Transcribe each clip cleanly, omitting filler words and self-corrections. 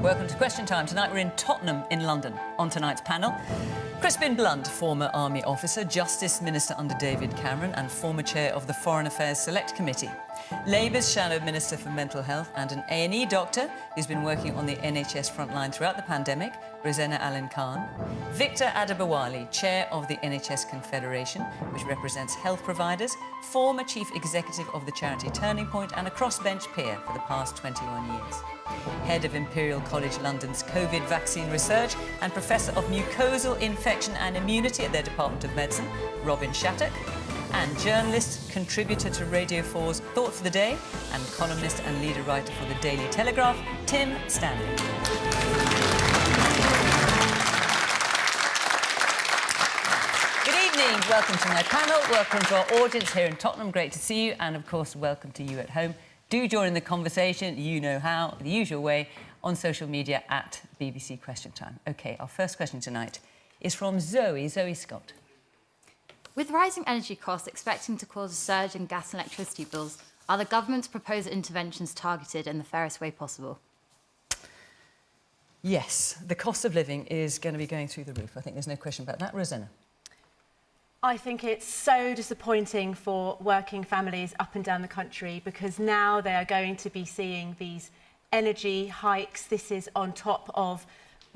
Welcome to Question Time. Tonight we're in Tottenham in London. On tonight's panel, Crispin Blunt, former army officer, Justice Minister under David Cameron and former chair of the Foreign Affairs Select Committee. Labour's Shadow Minister for Mental Health and an A&E doctor who's been working on the NHS frontline throughout the pandemic, Rosena Allin-Khan. Victor Adebowale, chair of the NHS Confederation, which represents health providers, former chief executive of the charity Turning Point and a crossbench peer for the past 21 years. Head of Imperial College London's COVID vaccine research and Professor of Mucosal Infection and Immunity at their Department of Medicine, Robin Shattock. And journalist, contributor to Radio 4's Thought for the Day and columnist and leader writer for the Daily Telegraph, Tim Stanley. Good evening, welcome to my panel, welcome to our audience here in Tottenham, great to see you, and of course welcome to you at home. Do join in the conversation, you know how, the usual way, on social media at BBC Question Time. OK, our first question tonight is from Zoe Scott. With rising energy costs expecting to cause a surge in gas and electricity bills, are the government's proposed interventions targeted in the fairest way possible? Yes, the cost of living is going to be going through the roof. I think there's no question about that. Rosena? I think it's so disappointing for working families up and down the country because now they are going to be seeing these energy hikes. This is on top of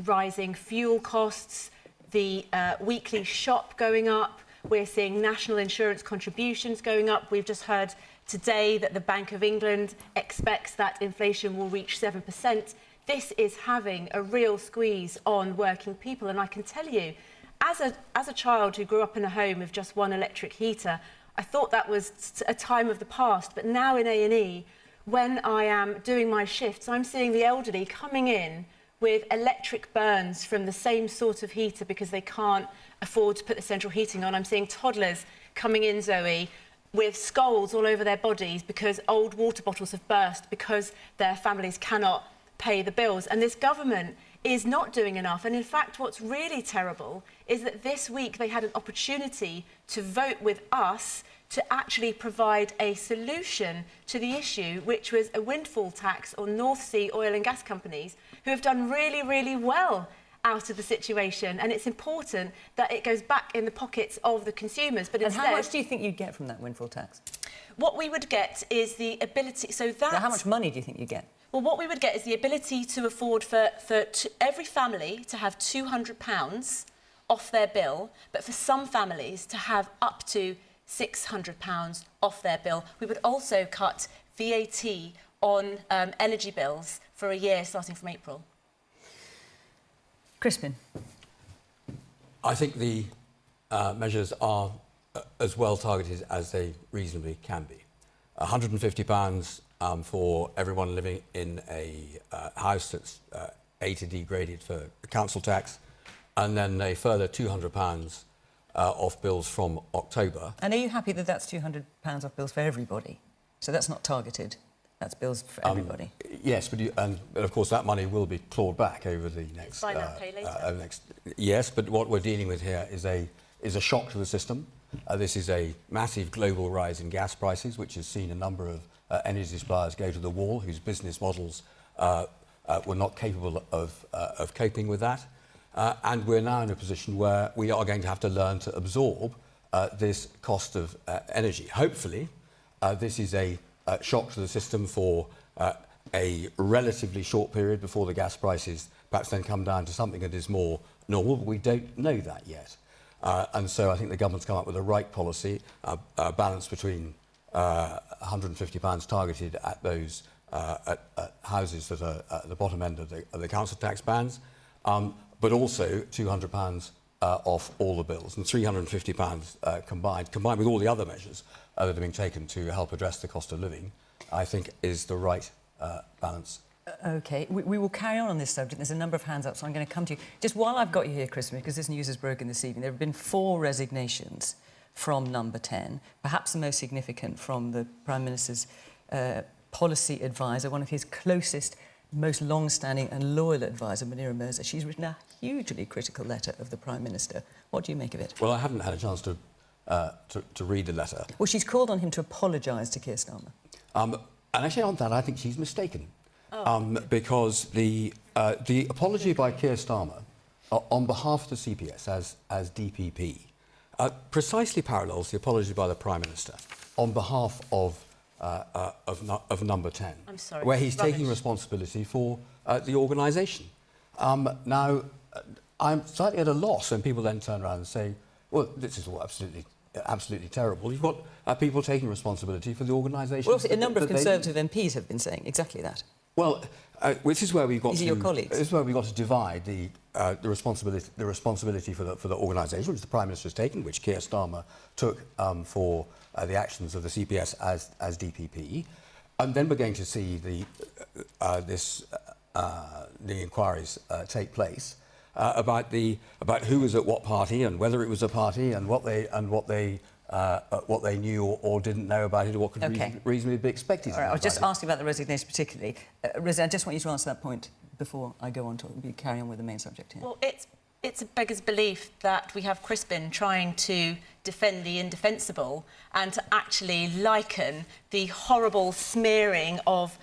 rising fuel costs, the weekly shop going up. We're seeing national insurance contributions going up. We've just heard today that the Bank of England expects that inflation will reach 7%. This is having a real squeeze on working people. And I can tell you, as a child who grew up in a home with just one electric heater, I thought that was a time of the past. But now in A&E, when I am doing my shifts, I'm seeing the elderly coming in with electric burns from the same sort of heater because they can't afford to put the central heating on. I'm seeing toddlers coming in, Zoe, with skulls all over their bodies because old water bottles have burst because their families cannot pay the bills. And this government is not doing enough. And in fact, what's really terrible is that this week they had an opportunity to vote with us to actually provide a solution to the issue, which was a windfall tax on North Sea oil and gas companies who have done really, really well out of the situation. And it's important that it goes back in the pockets of the consumers. But instead, and how much do you think you'd get from that windfall tax? What we would get is the ability... So how much money do you think you'd get? Well, what we would get is the ability to afford for every family to have £200 off their bill, but for some families to have up to £600 off their bill. We would also cut VAT on energy bills for a year starting from April. Crispin? I think the measures are as well targeted as they reasonably can be. £150 for everyone living in a house that's A to D graded for council tax, and then a further £200 off bills from October. And are you happy that that's £200 off bills for everybody? So that's not targeted, that's bills for everybody? Yes, but of course that money will be clawed back over the next... Buy now, pay later. Yes, but what we're dealing with here is a shock to the system. This is a massive global rise in gas prices, which has seen a number of energy suppliers go to the wall, whose business models were not capable of coping with that. And we're now in a position where we are going to have to learn to absorb this cost of energy. Hopefully, this is a shock to the system for a relatively short period before the gas prices perhaps then come down to something that is more normal, but we don't know that yet. And so I think the government's come up with the right policy, a balance between £150 targeted at those at houses that are at the bottom end of the council tax bands, but also £200 off all the bills, and £350 combined with all the other measures that are being taken to help address the cost of living, I think is the right balance. OK, we will carry on this subject. There's a number of hands up, so I'm going to come to you. Just while I've got you here, Crispin, because this news has broken this evening, there have been 4 resignations from Number 10, perhaps the most significant from the Prime Minister's policy advisor, one of his closest, most long-standing and loyal advisor, Munira Mirza. She's written a hugely critical letter of the Prime Minister. What do you make of it? Well, I haven't had a chance to read the letter. Well, she's called on him to apologise to Keir Starmer. And actually on that, I think she's mistaken. Because the The apology by Keir Starmer on behalf of the CPS as DPP precisely parallels the apology by the Prime Minister on behalf of Number 10, I'm sorry, where he's rubbish. taking responsibility for the organisation. Now, I'm slightly at a loss when people then turn around and say, well, this is all absolutely terrible. You've got people taking responsibility for the organisation. Well, a number of Conservative MPs have been saying exactly that. Well, which is where we've got These to. are your colleagues. This is where we've got to divide the responsibility for the organisation, which the Prime Minister has taken, which Keir Starmer took for the actions of the CPS as DPP, and then we're going to see the inquiries take place about who was at what party and whether it was a party and what they knew or didn't know about it, or what could reasonably be expected. All right, I was just asking about the resignation particularly. Rosena, I just want you to answer that point before I go on to carry on with the main subject here. Well, it's a beggar's belief that we have Crispin trying to defend the indefensible and to actually liken the horrible smearing of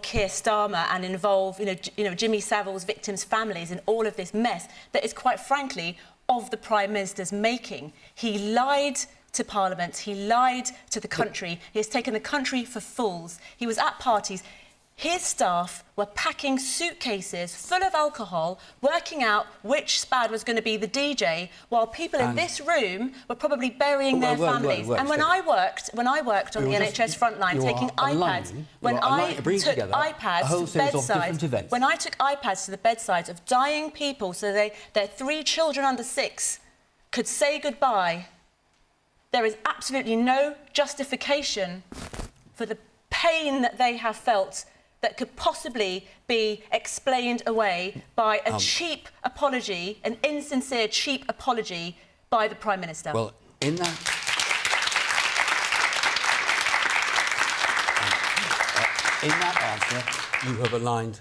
Keir Starmer and involve, Jimmy Savile's victims' families in all of this mess that is, quite frankly, of the Prime Minister's making. He lied to Parliament, he lied to the country, he has taken the country for fools. He was at parties. His staff were packing suitcases full of alcohol, working out which spad was going to be the DJ, while people in this room were probably burying their families. And when I worked on the NHS frontline, taking iPads, when I took iPads to bedsides, when I took iPads to the bedsides of dying people, so their 3 children under 6 could say goodbye, there is absolutely no justification for the pain that they have felt that could possibly be explained away by a cheap apology, an insincere, cheap apology by the Prime Minister. Well, in that answer, you have aligned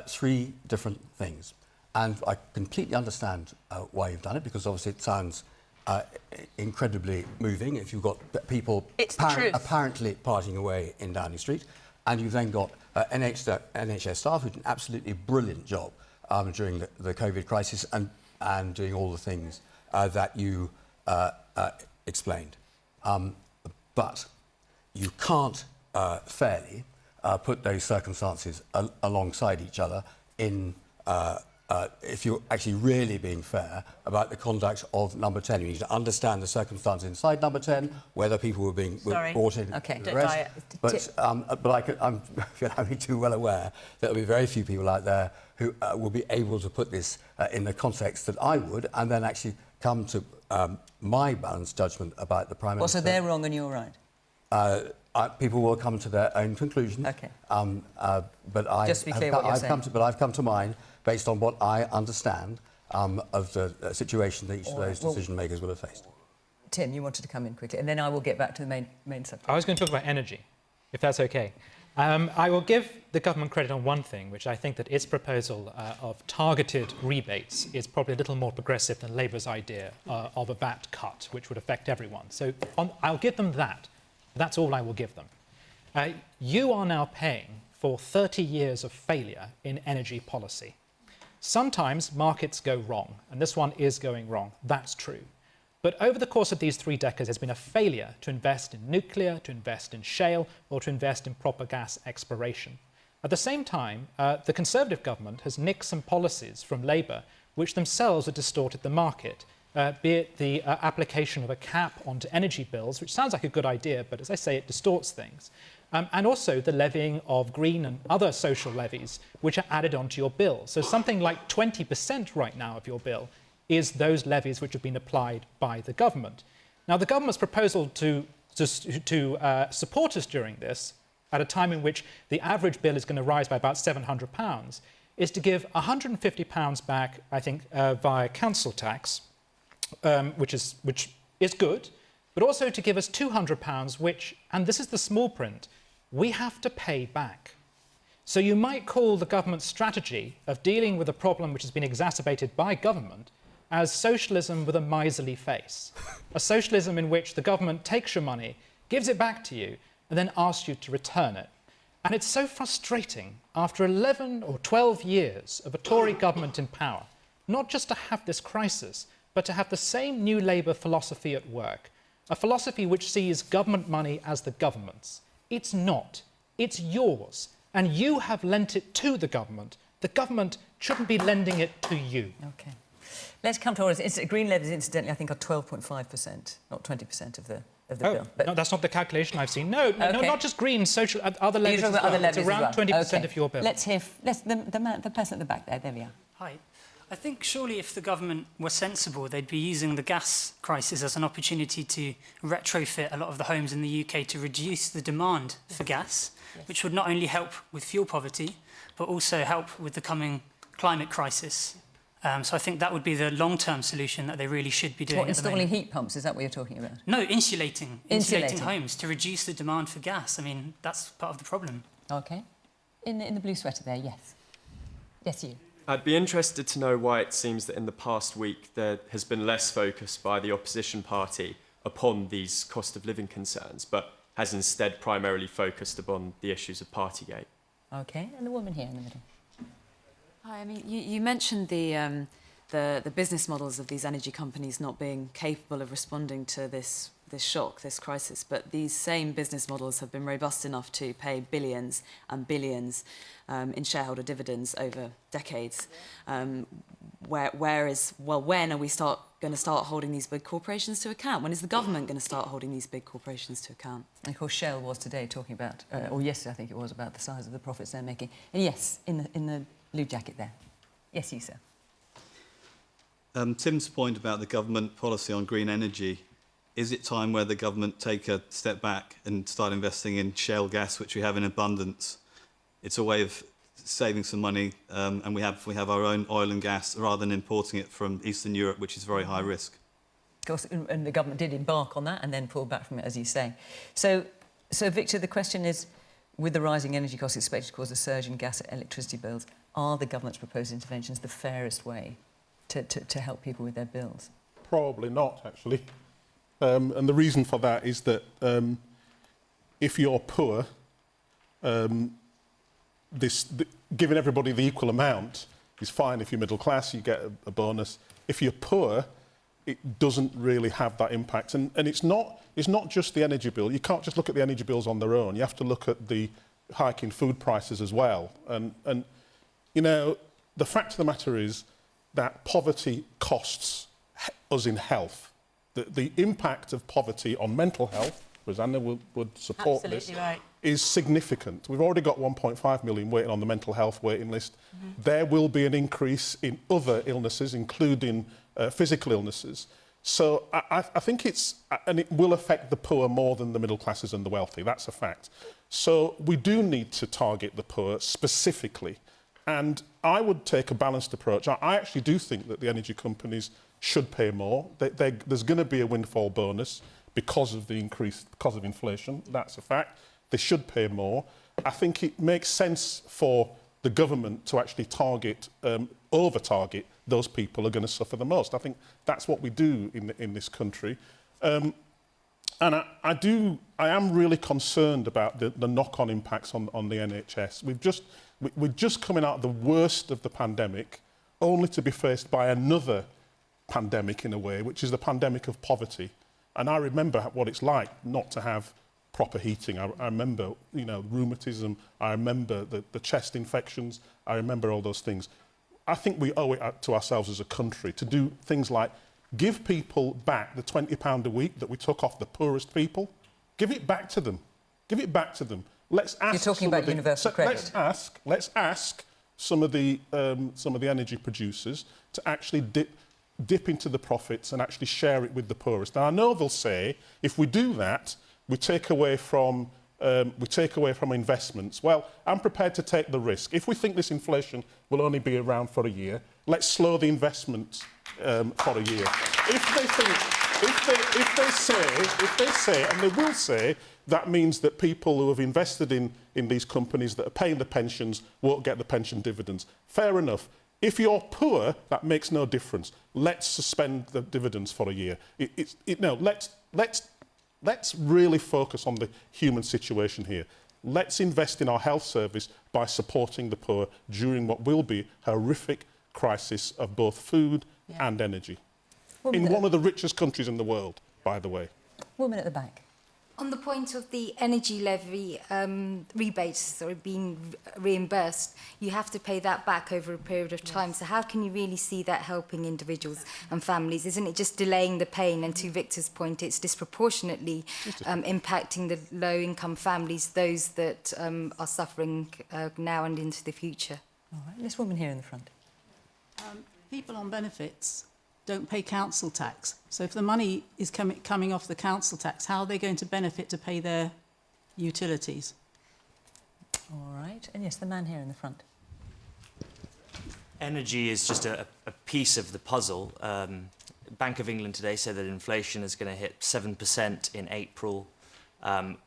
3 different things. And I completely understand why you've done it, because obviously it sounds incredibly moving if you've got people apparently partying away in Downing Street, and you've then got NHS staff who did an absolutely brilliant job during the COVID crisis and doing all the things that you explained. But you can't fairly put those circumstances alongside each other if you're actually really being fair about the conduct of Number 10. You need to understand the circumstances inside Number 10, whether people were brought in and the rest. But I'm only too well aware that there'll be very few people out there who will be able to put this in the context that I would, and then actually come to my balanced judgment about the Prime Minister. Well, so they're wrong and you're right? People will come to their own conclusions. OK. But just to be clear what you're saying. I've come to mine based on what I understand of the situation that each of those decision-makers will have faced. Tim, you wanted to come in quickly, and then I will get back to the main subject. I was going to talk about energy, if that's OK. I will give the government credit on one thing, which I think that its proposal of targeted rebates is probably a little more progressive than Labour's idea of a VAT cut, which would affect everyone. So I'll give them that. That's all I will give them. You are now paying for 30 years of failure in energy policy. Sometimes markets go wrong, and this one is going wrong. That's true. But over the course of these 3 decades, there's been a failure to invest in nuclear, to invest in shale, or to invest in proper gas exploration. At the same time, the Conservative government has nicked some policies from Labour which themselves have distorted the market, be it the application of a cap onto energy bills, which sounds like a good idea, but as I say, it distorts things. And also the levying of green and other social levies, which are added onto your bill. So something like 20% right now of your bill is those levies which have been applied by the government. Now, the government's proposal to support us during this, at a time in which the average bill is going to rise by about £700, is to give £150 back, I think, via council tax, which is good, but also to give us £200, which, and this is the small print, we have to pay back. So you might call the government's strategy of dealing with a problem which has been exacerbated by government as socialism with a miserly face. A socialism in which the government takes your money, gives it back to you, and then asks you to return it. And it's so frustrating, after 11 or 12 years of a Tory government in power, not just to have this crisis, but to have the same New Labour philosophy at work, a philosophy which sees government money as the government's. It's not. It's yours. And you have lent it to the government. The government shouldn't be lending it to you. OK. Let's come to orders. Green levies, incidentally, I think are 12.5%, not 20% of the bill. But no, that's not the calculation I've seen. No, not just green, social, other levies as well. Other levies it's around 20% of your bill. Let's hear the person at the back there. There we are. Hi. I think surely if the government were sensible, they'd be using the gas crisis as an opportunity to retrofit a lot of the homes in the UK to reduce the demand for gas, which would not only help with fuel poverty, but also help with the coming climate crisis. So I think that would be the long-term solution that they really should be doing. What, installing heat pumps? Is that what you're talking about? No, insulating homes to reduce the demand for gas. I mean, that's part of the problem. OK. In the blue sweater there, yes. Yes, you. I'd be interested to know why it seems that in the past week there has been less focus by the opposition party upon these cost of living concerns, but has instead primarily focused upon the issues of Partygate. OK, and the woman here in the middle. Hi, I mean, you mentioned the business models of these energy companies not being capable of responding to this shock, this crisis, but these same business models have been robust enough to pay billions and billions in shareholder dividends over decades. When are we going to start holding these big corporations to account? When is the government going to start holding these big corporations to account? And of course, Shell was today talking about, or yesterday I think it was, about the size of the profits they're making. And yes, in the blue jacket there. Yes, you, sir. Tim's point about the government policy on green energy, is it time where the government take a step back and start investing in shale gas, which we have in abundance? It's a way of saving some money, and we have our own oil and gas rather than importing it from Eastern Europe, which is very high risk. Of course, and the government did embark on that and then pulled back from it, as you say. So Victor, the question is, with the rising energy costs expected to cause a surge in gas and electricity bills, are the government's proposed interventions the fairest way to help people with their bills? Probably not, actually. And the reason for that is that if you're poor, giving everybody the equal amount is fine. If you're middle class, you get a bonus. If you're poor, it doesn't really have that impact. And it's not just the energy bill. You can't just look at the energy bills on their own. You have to look at the hike in food prices as well. And you know, the fact of the matter is that poverty costs us in health. The impact of poverty on mental health, Rosena would support Absolutely this, right. is significant. We've already got 1.5 million waiting on the mental health waiting list. There will be an increase in other illnesses, including physical illnesses. So I think and it will affect the poor more than the middle classes and the wealthy. That's a fact. So we do need to target the poor specifically. And I would take a balanced approach. I actually do think that the energy companies should pay more. There's going to be a windfall bonus because of inflation. That's a fact. They should pay more. I think it makes sense for the government to actually over-target those people who are going to suffer the most. I think that's what we do in this country. And I am really concerned about the knock-on impacts on the NHS. We're just coming out of the worst of the pandemic, only to be faced by another pandemic in a way, which is the pandemic of poverty. And I remember what it's like not to have proper heating. I remember, you know, rheumatism. I remember the chest infections. I remember all those things. I think we owe it to ourselves as a country to do things like give people back the £20 a week that we took off the poorest people. Give it back to them. Give it back to them. Let's ask. You're talking about universal credit. Let's ask some of the energy producers to actually dip into the profits and actually share it with the poorest. Now I know they'll say if we do that, we take away from investments. Well, I'm prepared to take the risk. If we think this inflation will only be around for a year, let's slow the investments for a year. If they say, and they will say, that means that people who have invested in these companies that are paying the pensions won't get the pension dividends. Fair enough. If you're poor, that makes no difference. Let's suspend the dividends for a year. Let's really focus on the human situation here. let's invest in our health service by supporting the poor during what will be a horrific crisis of both food and energy. In one of the richest countries in the world, by the way. Woman at the back. On the point of the energy levy rebates or being reimbursed, you have to pay that back over a period of time. So how can you really see that helping individuals and families? Isn't it just delaying the pain? And to Victor's point, it's disproportionately impacting the low-income families, those that are suffering now and into the future. All right, this woman here in the front. People on benefits don't pay council tax. So if the money is coming off the council tax, how are they going to benefit to pay their utilities? All right. And yes, the man here in the front. Energy is just a piece of the puzzle. Bank of England today said that inflation is going to hit 7% in April.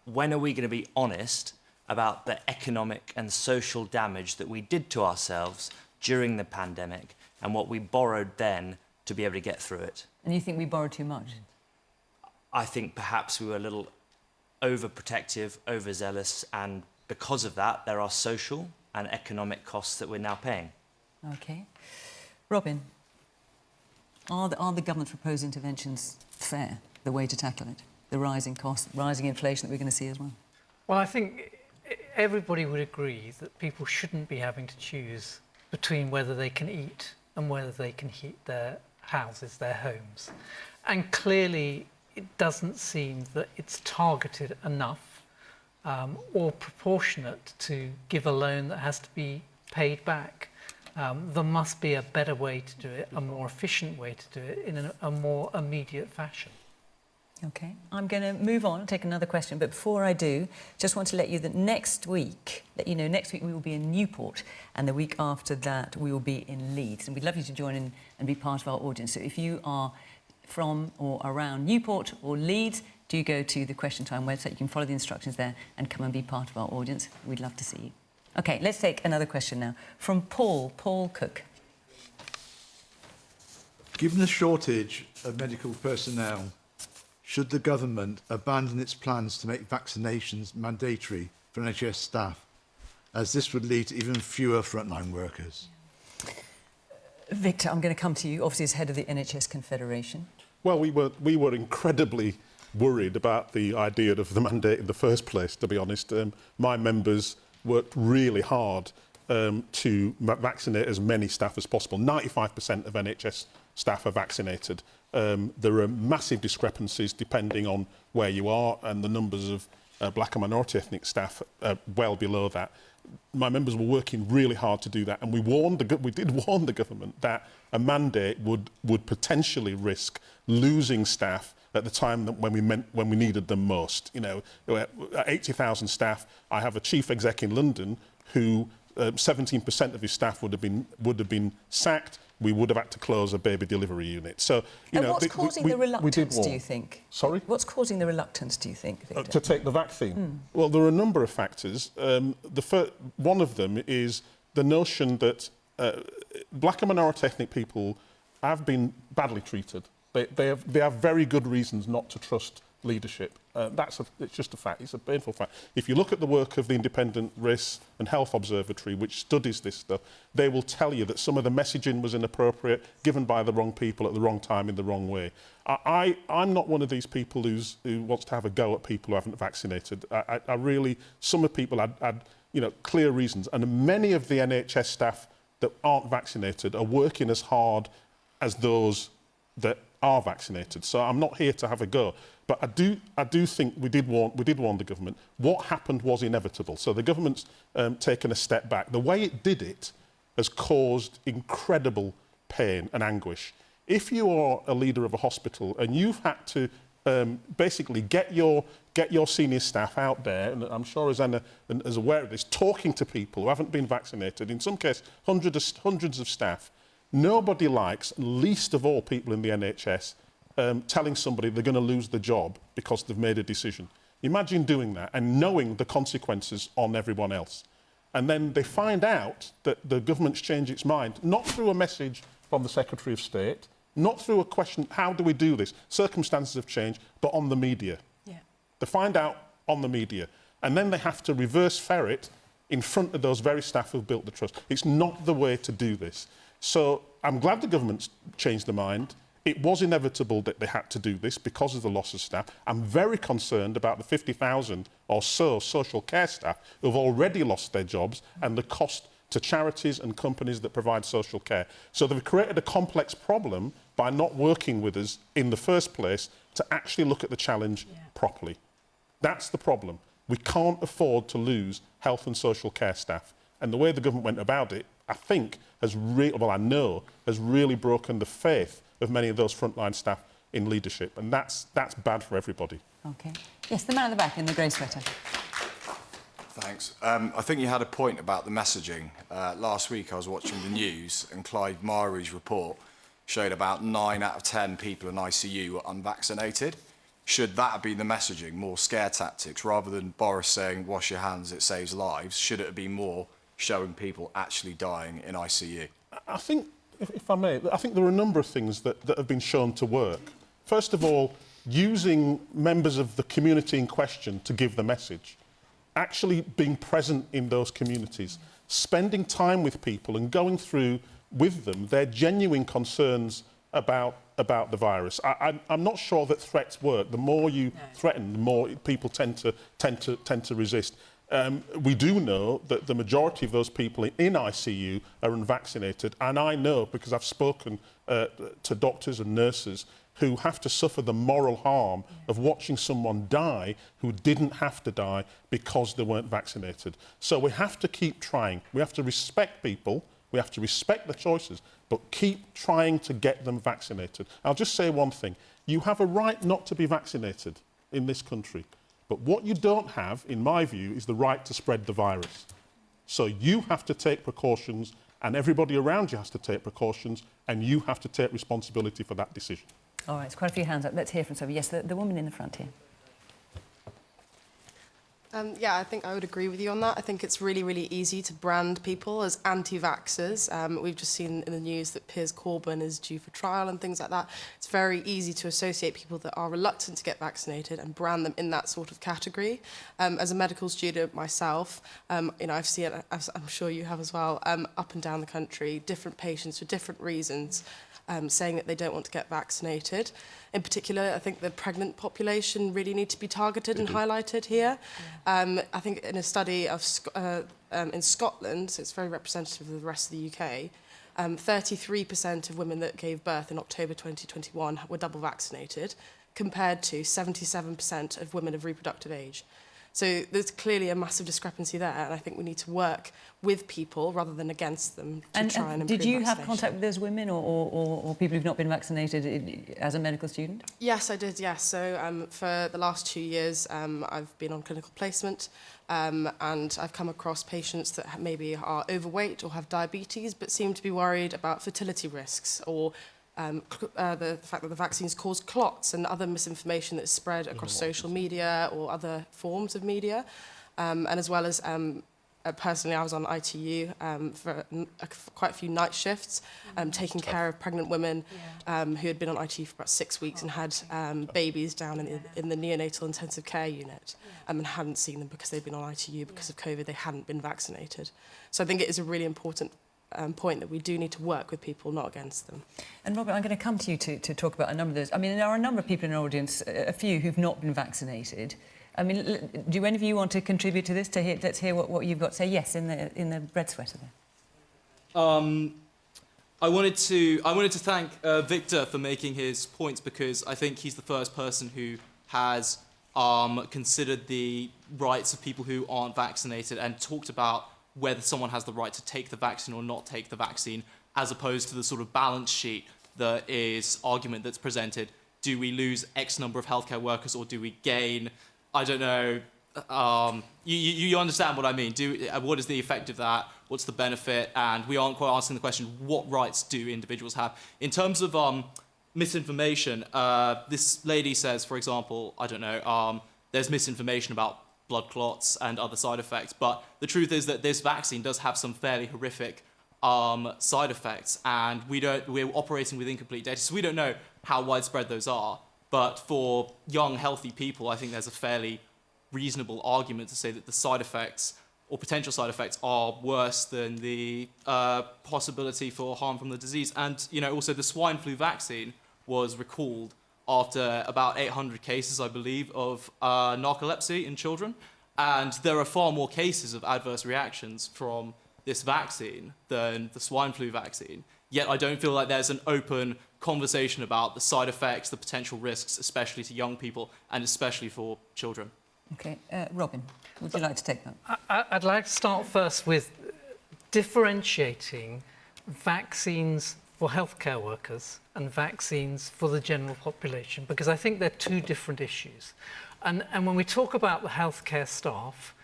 When are we going to be honest about the economic and social damage that we did to ourselves during the pandemic and what we borrowed then to be able to get through it? And you think we borrowed too much? I think perhaps we were a little overprotective, overzealous, and because of that, there are social and economic costs that we're now paying. OK. Robin, are the government's proposed interventions fair, the way to tackle it? The rising costs, rising inflation that we're going to see as well? Well, I think everybody would agree that people shouldn't be having to choose between whether they can eat and whether they can heat their houses, their homes. And clearly, it doesn't seem that it's targeted enough or proportionate to give a loan that has to be paid back. There must be a better way to do it, a more efficient way to do it in a more immediate fashion. OK. I'm going to move on and take another question. But before I do, just want to let you know next week we will be in Newport, and the week after that we will be in Leeds. And we'd love you to join in and be part of our audience. So if you are from or around Newport or Leeds, do go to the Question Time website. You can follow the instructions there and come and be part of our audience. We'd love to see you. OK, let's take another question now from Paul Cook. Given the shortage of medical personnel, should the government abandon its plans to make vaccinations mandatory for NHS staff, as this would lead to even fewer frontline workers? Victor, I'm going to come to you, obviously as head of the NHS Confederation. Well, we were incredibly worried about the idea of the mandate in the first place, to be honest. My members worked really hard to vaccinate as many staff as possible. 95% of NHS staff are vaccinated. There are massive discrepancies depending on where you are, and the numbers of black and minority ethnic staff are well below that. My members were working really hard to do that, and we did warn the government that a mandate would potentially risk losing staff at the time when we needed them most. You know, at 80,000 staff, I have a chief exec in London who 17% of his staff would have been sacked. We would have had to close a baby delivery unit. So, you know, what's causing the reluctance, do you think? Sorry? What's causing the reluctance, do you think, Victor? To take the vaccine? Well, there are a number of factors. One of them is the notion that black and minority ethnic people have been badly treated. They have very good reasons not to trust leadership. It's just a fact. It's a painful fact. If you look at the work of the Independent Race and Health Observatory, which studies this stuff, they will tell you that some of the messaging was inappropriate, given by the wrong people at the wrong time in the wrong way. I'm not one of these people who wants to have a go at people who haven't vaccinated. Some of the people had clear reasons, and many of the NHS staff that aren't vaccinated are working as hard as those that are vaccinated. So I'm not here to have a go. But I do think we did warn the government. What happened was inevitable. So the government's taken a step back. The way it did it has caused incredible pain and anguish. If you are a leader of a hospital and you've had to basically get your senior staff out there, and I'm sure Rosena is aware of this, talking to people who haven't been vaccinated, in some cases hundreds of staff, nobody likes, least of all people in the NHS, telling somebody they're going to lose the job because they've made a decision. Imagine doing that and knowing the consequences on everyone else. And then they find out that the government's changed its mind, not through a message from the Secretary of State, not through a question, how do we do this? Circumstances have changed, but on the media. Yeah. They find out on the media. and then they have to reverse ferret in front of those very staff who've built the trust. It's not the way to do this. So I'm glad the government's changed their mind. It was inevitable that they had to do this because of the loss of staff. I'm very concerned about the 50,000 or so social care staff who've already lost their jobs and the cost to charities and companies that provide social care. So they've created a complex problem by not working with us in the first place to actually look at the challenge properly. That's the problem. We can't afford to lose health and social care staff. And the way the government went about it, I think, has really broken the faith of many of those frontline staff in leadership. And that's bad for everybody. OK. Yes, the man at the back in the grey sweater. Thanks. I think you had a point about the messaging. Last week I was watching the news and Clive Maru's report showed about 9 out of 10 people in ICU were unvaccinated. Should that be the messaging, more scare tactics, rather than Boris saying, wash your hands, it saves lives? Should it be more showing people actually dying in ICU? I think, if I may, I think there are a number of things that have been shown to work. First of all, using members of the community in question to give the message. Actually being present in those communities, spending time with people and going through with them their genuine concerns about the virus. I'm not sure that threats work. The more you threaten, the more people tend to resist. We do know that the majority of those people in ICU are unvaccinated, and I know because I've spoken to doctors and nurses who have to suffer the moral harm of watching someone die who didn't have to die because they weren't vaccinated. So we have to keep trying. We have to respect people. We have to respect the choices, but keep trying to get them vaccinated. I'll just say one thing. You have a right not to be vaccinated in this country, but what you don't have, in my view, is the right to spread the virus. So you have to take precautions, and everybody around you has to take precautions, and you have to take responsibility for that decision. All right, there's quite a few hands up. Let's hear from somebody. Yes, the woman in the front here. Yeah, I think I would agree with you on that. I think it's really, really easy to brand people as anti-vaxxers. We've just seen in the news that Piers Corbyn is due for trial and things like that. It's very easy to associate people that are reluctant to get vaccinated and brand them in that sort of category. As a medical student myself, you know, I've seen it, as I'm sure you have as well, up and down the country, different patients for different reasons. Saying that they don't want to get vaccinated. In particular, I think the pregnant population really need to be targeted and highlighted here. I think in a study of in Scotland, so it's very representative of the rest of the UK, 33% of women that gave birth in October 2021 were double vaccinated, compared to 77% of women of reproductive age. So there's clearly a massive discrepancy there, and I think we need to work with people rather than against them to try and improve did you have vaccination. contact with those women or people who've not been vaccinated as a medical student? Yes, I did, yes. So for the last 2 years, I've been on clinical placement and I've come across patients that maybe are overweight or have diabetes but seem to be worried about fertility risks or the fact that the vaccines cause clots and other misinformation that's spread across social media or other forms of media. And as well as, personally, I was on ITU for quite a few night shifts, taking care of pregnant women who had been on ITU for about 6 weeks and had babies down in the neonatal intensive care unit and hadn't seen them because they'd been on ITU because of COVID. They hadn't been vaccinated. So I think it is a really important point that we do need to work with people, not against them. And Robert, I'm going to come to you to talk about a number of those. I mean, there are a number of people in our audience, a few who've not been vaccinated. I mean, do any of you want to contribute to this? Let's hear what you've got to say. Yes, in the red sweater there. I wanted to thank Victor for making his points because I think he's the first person who has considered the rights of people who aren't vaccinated and talked about whether someone has the right to take the vaccine or not take the vaccine, as opposed to the sort of balance sheet that is argument that's presented. Do we lose X number of healthcare workers or do we gain, I don't know, you understand what I mean. What is the effect of that? What's the benefit? And we aren't quite asking the question, what rights do individuals have? In terms of misinformation, this lady says, for example, I don't know, there's misinformation about blood clots and other side effects, but the truth is that this vaccine does have some fairly horrific side effects, and we're operating with incomplete data, so we don't know how widespread those are. But for young, healthy people, I think there's a fairly reasonable argument to say that the side effects or potential side effects are worse than the possibility for harm from the disease. And, you know, also the swine flu vaccine was recalled after about 800 cases, I believe, of narcolepsy in children. And there are far more cases of adverse reactions from this vaccine than the swine flu vaccine. Yet I don't feel like there's an open conversation about the side effects, the potential risks, especially to young people and especially for children. OK. Robin, would you like to take that? I'd like to start first with differentiating vaccines for healthcare workers and vaccines for the general population, because I think they're two different issues. And when we talk about the healthcare staff,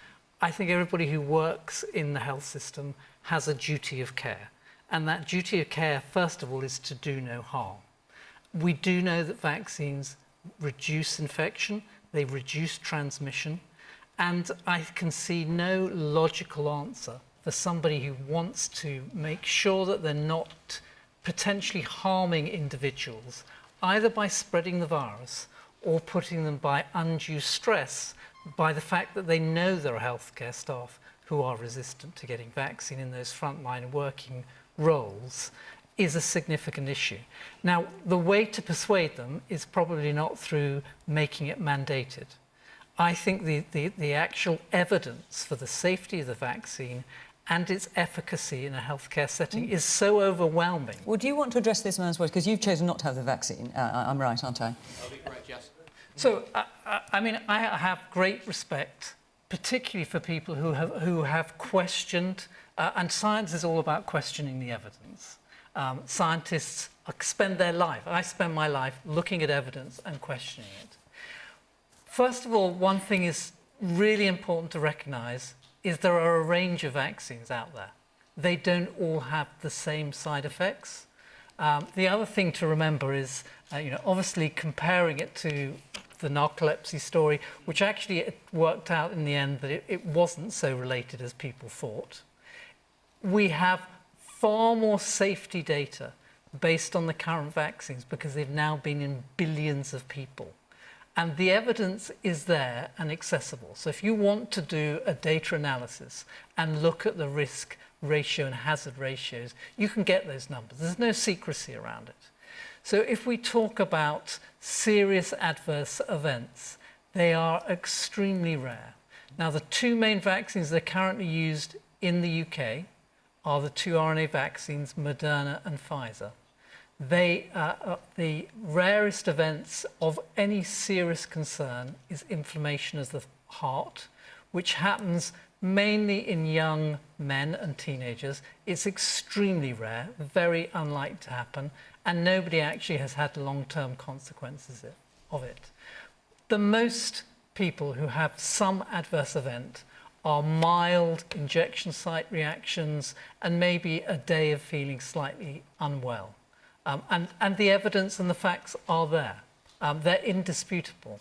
I think everybody who works in the health system has a duty of care. And that duty of care, first of all, is to do no harm. We do know that vaccines reduce infection, they reduce transmission, and I can see no logical answer for somebody who wants to make sure that they're not potentially harming individuals, either by spreading the virus or putting them by undue stress by the fact that they know there are healthcare staff who are resistant to getting vaccine in those frontline working roles is a significant issue. Now, the way to persuade them is probably not through making it mandated. I think the actual evidence for the safety of the vaccine and its efficacy in a healthcare setting is so overwhelming. Well, do you want to address this man's words? Because you've chosen not to have the vaccine. I'm right, aren't I? That'll be correct, yes. So, I mean, I have great respect, particularly for people who have questioned, and science is all about questioning the evidence. Scientists spend their life, I spend my life looking at evidence and questioning it. First of all, one thing is really important to recognise is there are a range of vaccines out there. They don't all have the same side effects. The other thing to remember is, obviously comparing it to the narcolepsy story, which actually it worked out in the end that it wasn't so related as people thought. We have far more safety data based on the current vaccines because they've now been in billions of people. And the evidence is there and accessible. So if you want to do a data analysis and look at the risk ratio and hazard ratios, you can get those numbers. There's no secrecy around it. So if we talk about serious adverse events, they are extremely rare. Now, the two main vaccines that are currently used in the UK are the two RNA vaccines, Moderna and Pfizer. They, the rarest events of any serious concern is inflammation of the heart, which happens mainly in young men and teenagers. It's extremely rare, very unlikely to happen, and nobody actually has had long-term consequences of it. The most people who have some adverse event are mild injection site reactions and maybe a day of feeling slightly unwell. And the evidence and the facts are there. They're indisputable.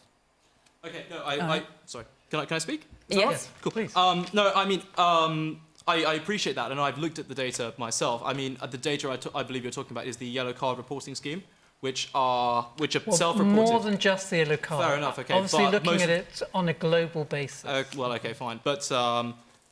Okay, no, sorry. Can I speak? Yes. Cool. Please. No, I mean, I appreciate that, and I've looked at the data myself. I mean, the data I believe you're talking about is the yellow card reporting scheme, which are self-reported. More than just the yellow card. Fair enough. Okay. Obviously, looking at it on a global basis. Well, okay, fine. But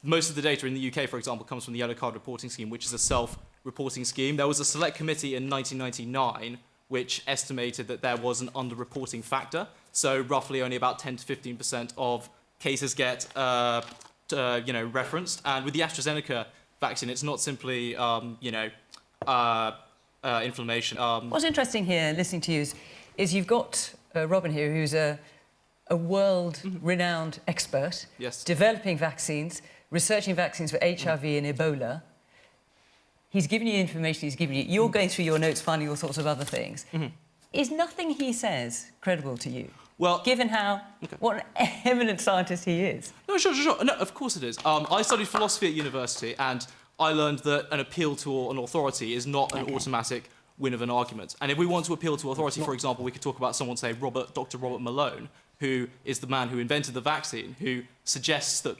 most of the data in the UK, for example, comes from the yellow card reporting scheme, which is a self-reporting scheme. There was a select committee in 1999 which estimated that there was an underreporting factor. So roughly only about 10 to 15% of cases get referenced. And with the AstraZeneca vaccine, it's not simply inflammation. What's interesting here, listening to you, is you've got Robin here, who's a world-renowned expert, yes, developing vaccines, researching vaccines for HIV and Ebola. He's given you information, he's given you... You're going through your notes, finding all sorts of other things. Is nothing he says credible to you? Well, given what an eminent scientist he is. No, sure. No, of course it is. I studied philosophy at university, and I learned that an appeal to an authority is not an automatic win of an argument. And if we want to appeal to authority, for example, we could talk about someone, say, Dr. Robert Malone, who is the man who invented the vaccine, who suggests that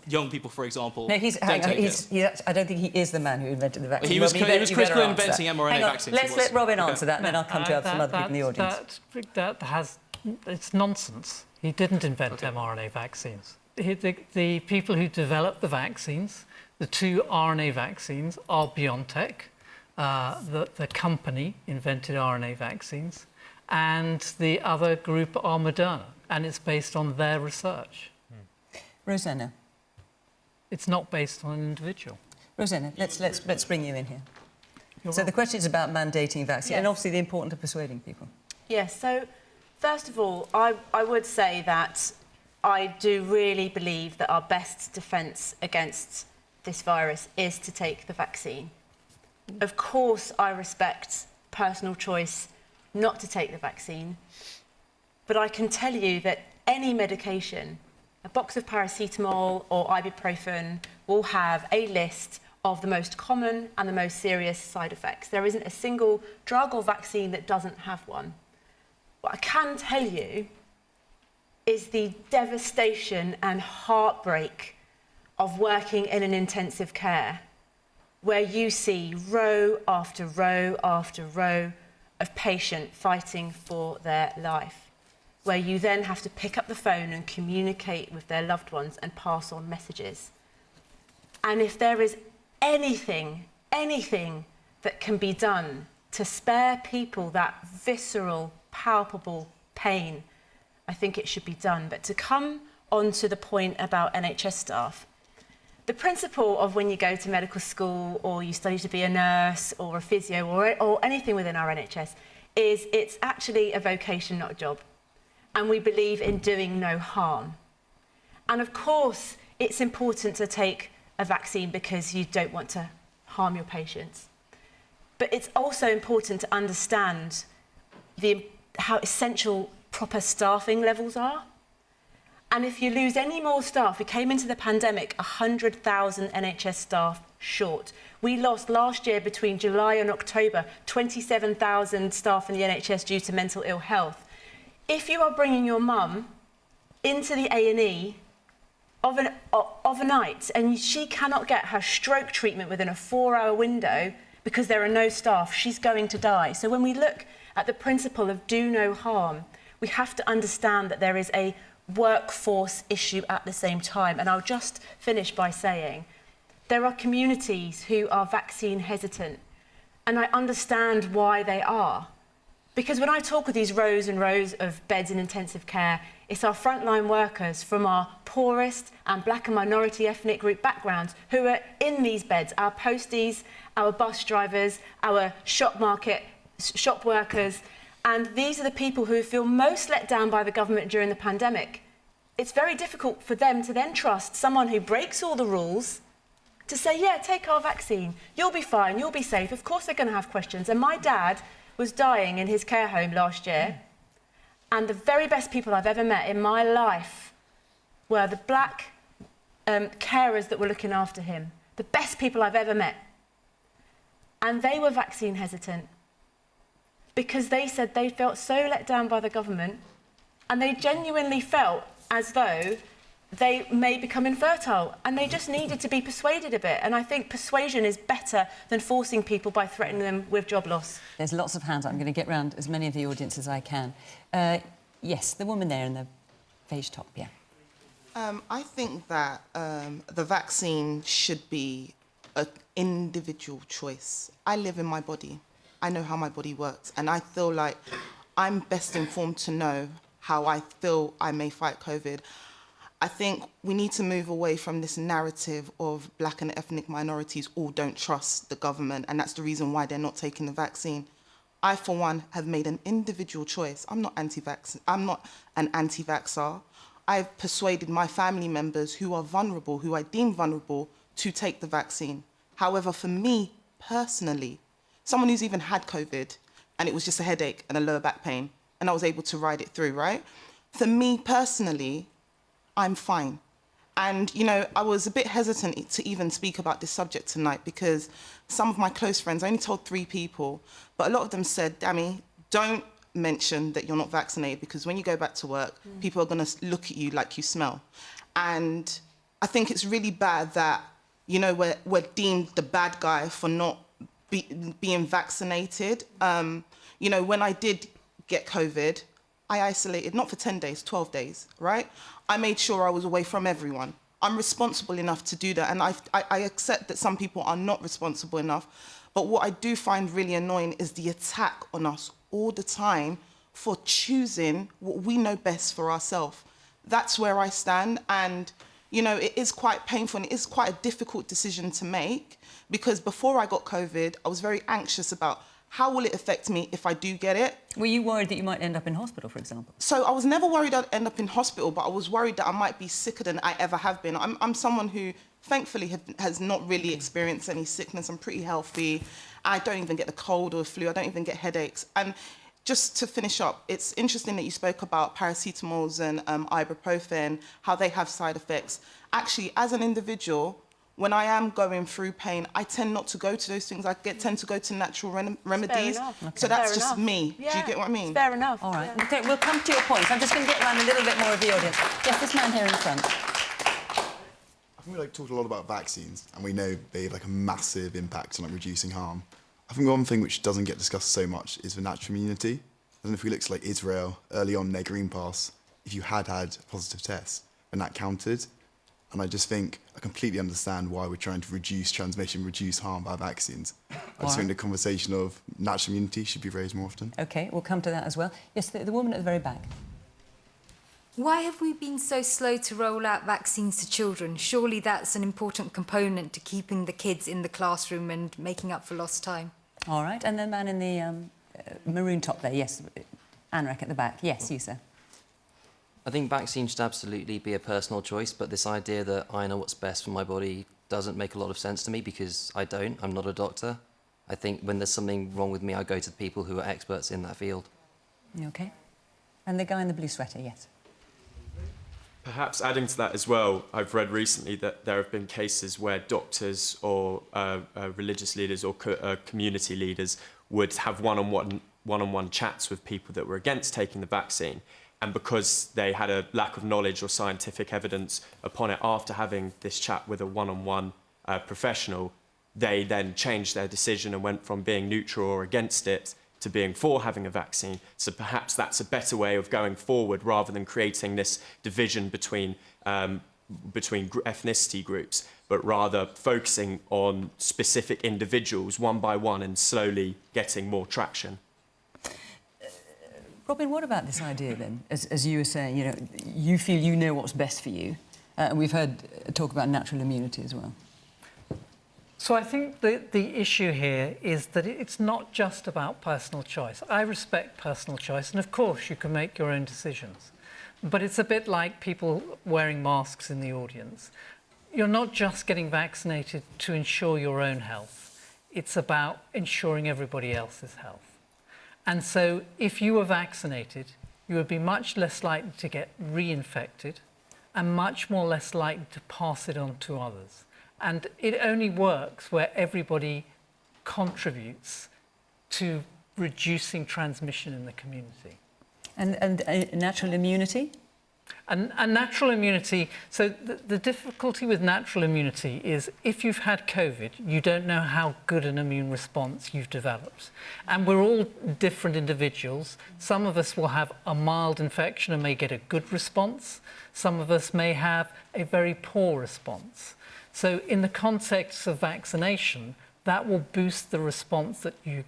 young people, for example, no, don't take it. I don't think he is the man who invented the vaccine. He was critical in inventing mRNA vaccines. Let's let Robin answer that, and then I'll come to have some other people in the audience. That has it's nonsense. He didn't invent mRNA vaccines. The people who developed the vaccines, the 2 RNA vaccines, are BioNTech. The company invented RNA vaccines, and the other group are Moderna, and it's based on their research. Rosena. It's not based on an individual. Rosena, let's bring you in here. The question is about mandating vaccine, and obviously the importance of persuading people. Yes, so first of all, I would say that I do really believe that our best defence against this virus is to take the vaccine. Of course, I respect personal choice not to take the vaccine, but I can tell you that any medication, a box of paracetamol or ibuprofen, will have a list of the most common and the most serious side effects. There isn't a single drug or vaccine that doesn't have one. What I can tell you is the devastation and heartbreak of working in an intensive care, where you see row after row after row of patient fighting for their life, where you then have to pick up the phone and communicate with their loved ones and pass on messages. And if there is anything that can be done to spare people that visceral, palpable pain, I think it should be done. But to come on to the point about NHS staff, the principle of when you go to medical school or you study to be a nurse or a physio or anything within our NHS is it's actually a vocation, not a job. And we believe in doing no harm. And of course, it's important to take a vaccine because you don't want to harm your patients. But it's also important to understand how essential proper staffing levels are. And if you lose any more staff, we came into the pandemic 100,000 NHS staff short. We lost last year, between July and October, 27,000 staff in the NHS due to mental ill health. If you are bringing your mum into the A&E of a night and she cannot get her stroke treatment within a 4-hour window because there are no staff, she's going to die. So when we look at the principle of do no harm, we have to understand that there is a workforce issue at the same time. And I'll just finish by saying there are communities who are vaccine hesitant, and I understand why they are. Because when I talk with these rows and rows of beds in intensive care, it's our frontline workers from our poorest and black and minority ethnic group backgrounds who are in these beds, our posties, our bus drivers, our shop workers, and these are the people who feel most let down by the government during the pandemic. It's very difficult for them to then trust someone who breaks all the rules to say, yeah, take our vaccine, you'll be fine, you'll be safe. Of course they're going to have questions. And my dad was dying in his care home last year, and the very best people I've ever met in my life were the black carers that were looking after him, the best people I've ever met. And they were vaccine hesitant because they said they felt so let down by the government, and they genuinely felt as though they may become infertile, and they just needed to be persuaded a bit. And I think persuasion is better than forcing people by threatening them with job loss. There's lots of hands. I'm going to get round as many of the audience as I can. Yes, the woman there in the beige top, yeah. I think that the vaccine should be an individual choice. I live in my body. I know how my body works, and I feel like I'm best informed to know how I feel I may fight COVID. I think we need to move away from this narrative of black and ethnic minorities all don't trust the government, and that's the reason why they're not taking the vaccine. I, for one, have made an individual choice. I'm not I'm not an anti-vaxxer. I've persuaded my family members who are vulnerable, who I deem vulnerable, to take the vaccine. However, for me personally, someone who's even had COVID and it was just a headache and a lower back pain, and I was able to ride it through, right? For me personally, I'm fine. And, you know, I was a bit hesitant to even speak about this subject tonight because some of my close friends, I only told 3 people, but a lot of them said, Dami, don't mention that you're not vaccinated because when you go back to work, people are going to look at you like you smell. And I think it's really bad that, you know, we're deemed the bad guy for not being vaccinated. You know, when I did get COVID, I isolated, not for 10 days, 12 days, right? I made sure I was away from everyone. I'm responsible enough to do that, and I accept that some people are not responsible enough. But what I do find really annoying is the attack on us all the time for choosing what we know best for ourselves. That's where I stand, and you know, it is quite painful and it is quite a difficult decision to make, because before I got COVID, I was very anxious about how will it affect me if I do get it. Were you worried that you might end up in hospital, for example? So I was never worried I'd end up in hospital, but I was worried that I might be sicker than I ever have been. I'm someone who, thankfully, has not really experienced any sickness. I'm pretty healthy. I don't even get the cold or the flu. I don't even get headaches. And just to finish up, it's interesting that you spoke about paracetamols and ibuprofen, how they have side effects. Actually, as an individual, when I am going through pain, I tend not to go to those things. I tend to go to natural remedies. Okay. So that's Fair just enough. me. Yeah, Do you get what I mean? it's fair enough. All right. Okay, we'll come to your points. I'm just going to get around a little bit more of the audience. Yes, this man here in the front. I think we talked a lot about vaccines, and we know they have a massive impact on reducing harm. I think one thing which doesn't get discussed so much is the natural immunity. I don't know if we look to Israel early on in their Green Pass, if you had positive tests, then that counted. And I just think I completely understand why we're trying to reduce transmission, reduce harm by vaccines. I just think the conversation of natural immunity should be raised more often. OK, we'll come to that as well. Yes, the woman at the very back. Why have we been so slow to roll out vaccines to children? Surely that's an important component to keeping the kids in the classroom and making up for lost time. All right, and the man in the maroon top there, yes, Anrak at the back. Yes, you, sir. I think vaccines should absolutely be a personal choice, but this idea that I know what's best for my body doesn't make a lot of sense to me, because I don't. I'm not a doctor. I think when there's something wrong with me, I go to the people who are experts in that field. OK. And the guy in the blue sweater, yes. Perhaps adding to that as well, I've read recently that there have been cases where doctors or religious leaders or community leaders would have one-on-one chats with people that were against taking the vaccine. And because they had a lack of knowledge or scientific evidence upon it after having this chat with a one-on-one professional, they then changed their decision and went from being neutral or against it to being for having a vaccine. So perhaps that's a better way of going forward, rather than creating this division between ethnicity groups, but rather focusing on specific individuals one by one and slowly getting more traction. Robin, what about this idea then? As you were saying, you know, you feel you know what's best for you. And we've heard talk about natural immunity as well. So I think the issue here is that it's not just about personal choice. I respect personal choice, and of course you can make your own decisions. But it's a bit like people wearing masks in the audience. You're not just getting vaccinated to ensure your own health. It's about ensuring everybody else's health. And so if you were vaccinated, you would be much less likely to get reinfected and much more less likely to pass it on to others. And it only works where everybody contributes to reducing transmission in the community. And natural immunity? And natural immunity, so the difficulty with natural immunity is if you've had COVID, you don't know how good an immune response you've developed. And we're all different individuals. Some of us will have a mild infection and may get a good response. Some of us may have a very poor response. So in the context of vaccination, that will boost the response that you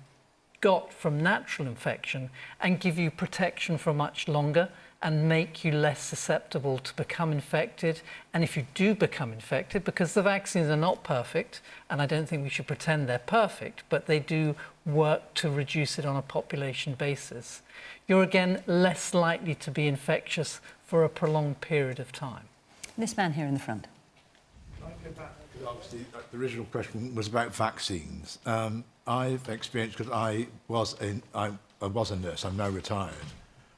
got from natural infection and give you protection for much longer and make you less susceptible to become infected. And if you do become infected, because the vaccines are not perfect, and I don't think we should pretend they're perfect, but they do work to reduce it on a population basis, you're again less likely to be infectious for a prolonged period of time. This man here in the front. Obviously, the original question was about vaccines. I've experienced, because I was a nurse, I'm now retired,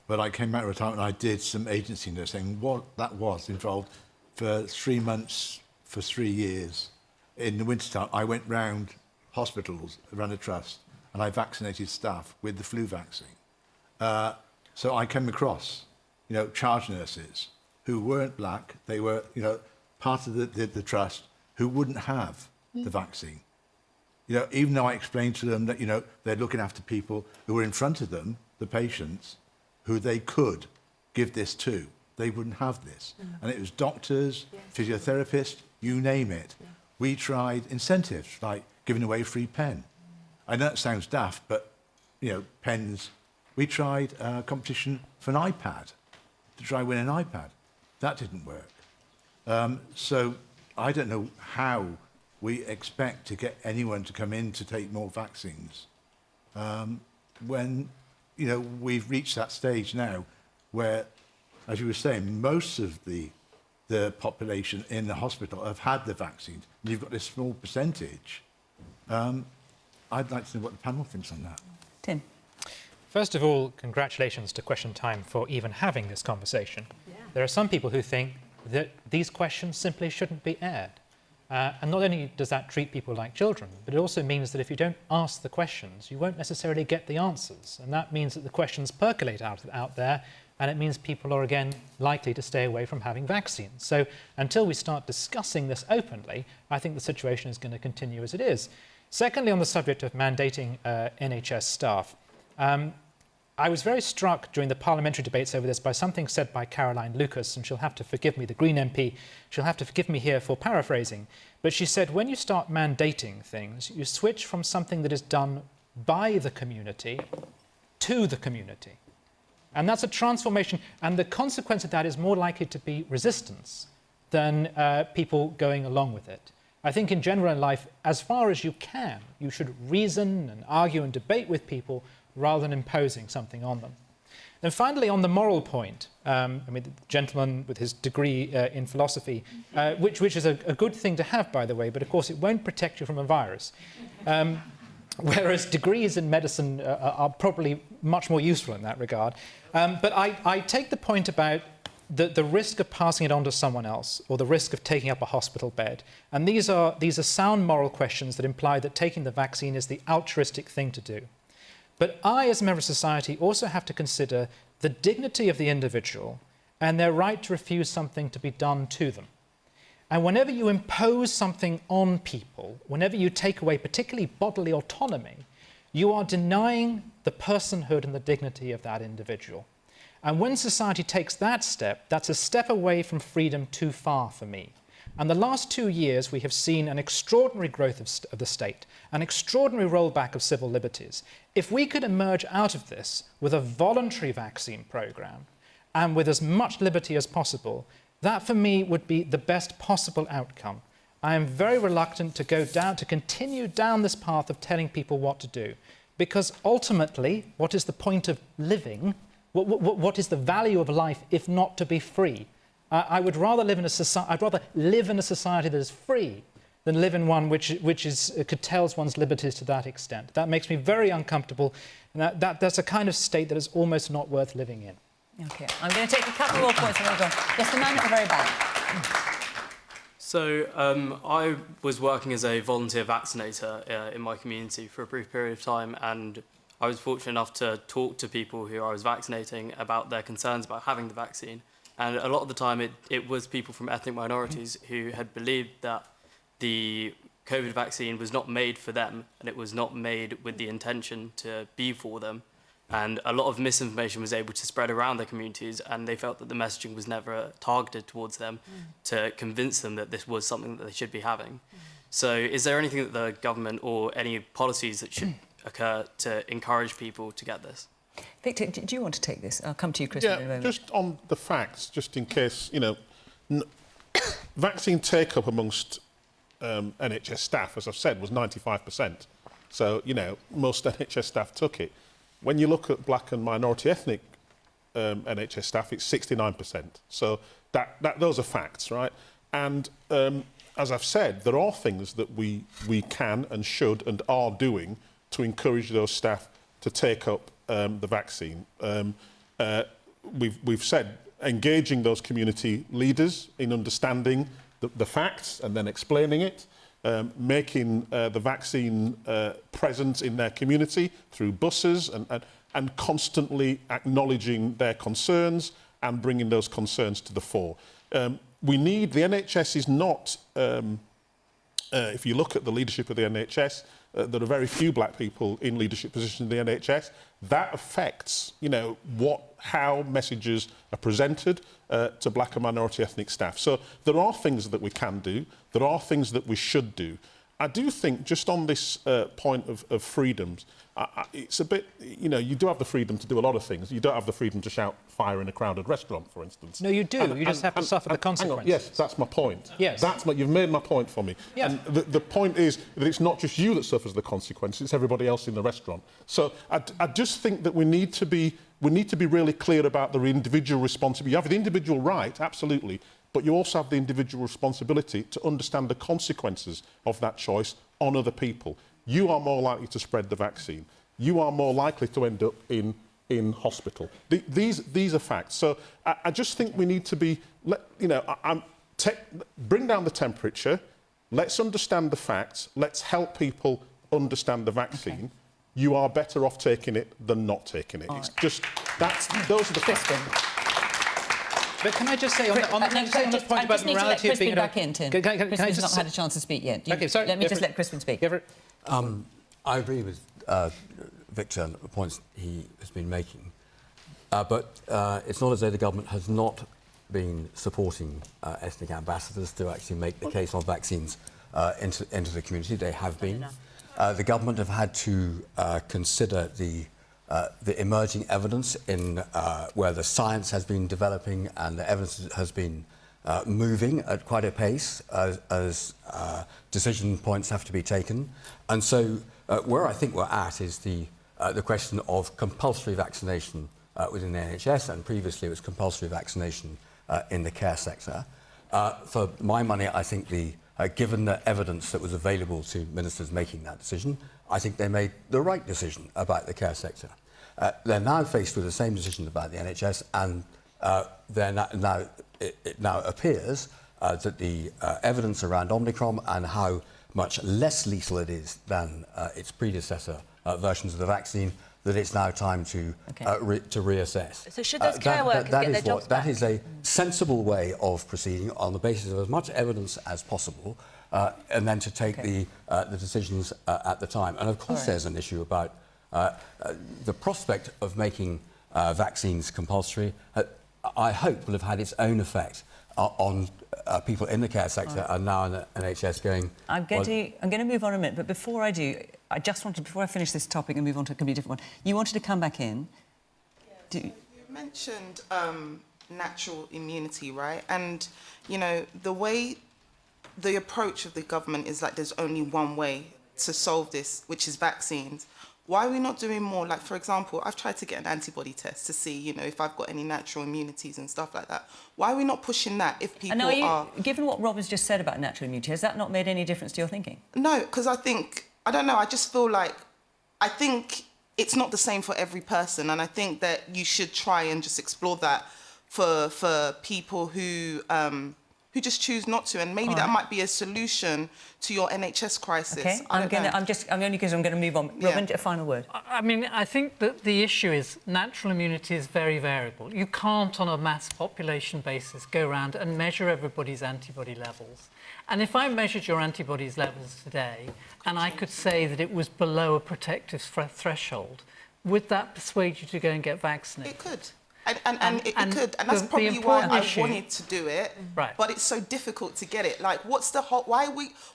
but I came out of retirement and I did some agency nursing. What that was involved for 3 months, for 3 years. In the wintertime, I went round hospitals, ran a trust, and I vaccinated staff with the flu vaccine. So I came across, charge nurses who weren't black. They were, part of the trust who wouldn't have the vaccine. Even though I explained to them that, they're looking after people who were in front of them, the patients, who they could give this to, they wouldn't have this. And it was doctors, physiotherapists, you name it. We tried incentives, like giving away a free pen. I know it sounds daft, but, you know, pens. We tried a competition for an iPad, to try and win an iPad. That didn't work. So I don't know how we expect to get anyone to come in to take more vaccines when, you know, we've reached that stage now where, as you were saying, most of the population in the hospital have had the vaccines, and you've got this small percentage. I'd like to know what the panel thinks on that. Tim. First of all, congratulations to Question Time for even having this conversation. There are some people who think that these questions simply shouldn't be aired. And not only does that treat people like children, but it also means that if you don't ask the questions, you won't necessarily get the answers. And that means that the questions percolate out there, and it means people are again likely to stay away from having vaccines. So until we start discussing this openly, I think the situation is going to continue as it is. Secondly, on the subject of mandating NHS staff, I was very struck during the parliamentary debates over this by something said by Caroline Lucas, and she'll have to forgive me, the Green MP, she'll have to forgive me here for paraphrasing, but she said when you start mandating things, you switch from something that is done by the community to the community. And that's a transformation, and the consequence of that is more likely to be resistance than people going along with it. I think in general in life, as far as you can, you should reason and argue and debate with people rather than imposing something on them. Then finally, on the moral point, I mean, the gentleman with his degree in philosophy, which is a good thing to have, by the way, but of course it won't protect you from a virus. Whereas degrees in medicine are probably much more useful in that regard. But I take the point about the risk of passing it on to someone else, or the risk of taking up a hospital bed. And these are sound moral questions that imply that taking the vaccine is the altruistic thing to do. But I, as a member of society, also have to consider the dignity of the individual and their right to refuse something to be done to them. And whenever you impose something on people, whenever you take away particularly bodily autonomy, you are denying the personhood and the dignity of that individual. And when society takes that step, that's a step away from freedom too far for me. And the last 2 years, we have seen an extraordinary growth of the state, an extraordinary rollback of civil liberties. If we could emerge out of this with a voluntary vaccine programme and with as much liberty as possible, that for me would be the best possible outcome. I am very reluctant to continue down this path of telling people what to do, because ultimately, what is the point of living? What is the value of life if not to be free? I would rather live in a society. I'd rather live in a society that is free than live in one which curtails one's liberties to that extent. That makes me very uncomfortable, and that's a kind of state that is almost not worth living in. OK, I'm going to take a couple more points and we'll go. Yes, the man at the very back. So I was working as a volunteer vaccinator in my community for a brief period of time, and I was fortunate enough to talk to people who I was vaccinating about their concerns about having the vaccine. And a lot of the time it was people from ethnic minorities who had believed that the COVID vaccine was not made for them, and it was not made with the intention to be for them. And a lot of misinformation was able to spread around their communities, and they felt that the messaging was never targeted towards them to convince them that this was something that they should be having. So is there anything that the government or any policies that should occur to encourage people to get this? Victor, do you want to take this? I'll come to you, Crispin, in a moment. Just on the facts, just in case, you know, vaccine take-up amongst NHS staff, as I've said, was 95%. So, you know, most NHS staff took it. When you look at black and minority ethnic NHS staff, it's 69%. So those are facts, right? And as I've said, there are things that we can and should and are doing to encourage those staff to take up the vaccine. We've said engaging those community leaders in understanding the facts and then explaining it, making the vaccine present in their community through buses and constantly acknowledging their concerns and bringing those concerns to the fore. The NHS is not, if you look at the leadership of the NHS, there are very few black people in leadership positions in the NHS. That affects, you know, how messages are presented to black and minority ethnic staff. So there are things that we can do. There are things that we should do. I do think, just on this point of freedoms, it's a bit, you know, you do have the freedom to do a lot of things. You don't have the freedom to shout fire in a crowded restaurant, for instance. No, you do. You just have to suffer the consequences. Yes, that's my point. Yes. You've made my point for me. Yes. And the point is that it's not just you that suffers the consequences, it's everybody else in the restaurant. So I just think that we need to be really clear about the individual responsibility. You have the individual right, absolutely, but you also have the individual responsibility to understand the consequences of that choice on other people. You are more likely to spread the vaccine. You are more likely to end up in hospital. These are facts. So I just think we need to be, bring down the temperature. Let's understand the facts. Let's help people understand the vaccine. Okay. You are better off taking it than not taking it. It's just, those are the facts. But can I just say, on the point about the morality of being... back in, Tim. Crispin's not had a chance to speak yet. Let me just let Crispin speak. I agree with Victor and the points he has been making. But it's not as though the government has not been supporting ethnic ambassadors to actually make the case on vaccines into the community. They have been. The government have had to consider the emerging evidence in where the science has been developing and the evidence has been moving at quite a pace as decision points have to be taken. And so where I think we're at is the question of compulsory vaccination within the NHS, and previously it was compulsory vaccination in the care sector. For my money, I think given the evidence that was available to ministers making that decision, I think they made the right decision about the care sector. They're now faced with the same decision about the NHS, and it now appears that the evidence around Omicron and how much less lethal it is than its predecessor versions of the vaccine, that it's now time to reassess. So should those care workers get their jobs back? That is a sensible way of proceeding on the basis of as much evidence as possible, and then to take the decisions at the time. And of course there's an issue about the prospect of making vaccines compulsory. I hope will have had its own effect on people in the care sector and now in the NHS going... I'm going to move on a minute, but before I do, before I finish this topic and move on to a completely different one, you wanted to come back in. Yeah. You mentioned natural immunity, right? And, you know, the approach of the government is like there's only one way to solve this, which is vaccines. Why are we not doing more? Like, for example, I've tried to get an antibody test to see, you know, if I've got any natural immunities and stuff like that. Why are we not pushing that if people are... Given what Robin's just said about natural immunity, has that not made any difference to your thinking? No, because I don't know, I just feel like, I think it's not the same for every person, and I think that you should try and just explore that for people who just choose not to, and maybe that might be a solution to your NHS crisis. Okay, I'm only because I'm going to move on. Robin, a final word. I mean, I think that the issue is natural immunity is very variable. You can't, on a mass population basis, go around and measure everybody's antibody levels. And if I measured your antibodies levels today, and I could say that it was below a protective threshold, would that persuade you to go and get vaccinated? It could. And it could, and that's probably why I wanted to do it. Right. But it's so difficult to get it. Like, why